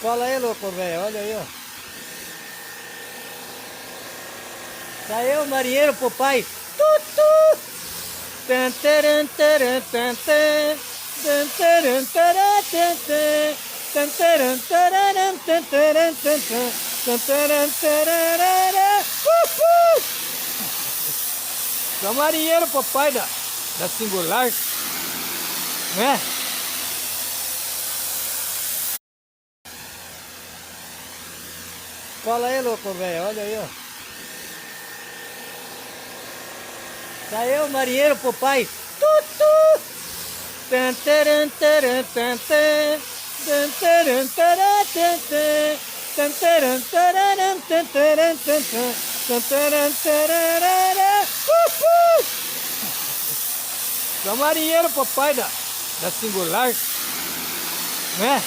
Cola aí, louco, velho. Olha aí, ó. Saiu o marinheiro pro pai. Tutu! Tan, taran, taran, tan, tan. Tan, taran, taran, tan, tan. Tan, taran, tararam, tan, taran, tan, tan. Tan, taran, tararara. Uhul! É o marinheiro pro pai da Singular, né? Cola aí, louco, velho. Olha aí, ó. Saiu o marinheiro pro pai. Tutu! Tan, taran, taran, tan, tan. Tan, taran, taran, tan, tan. Tan, taran, tararam, tan, taran, tan, tan. Tan, taran, tararara. Uhul! É o marinheiro pro pai da Singular, né?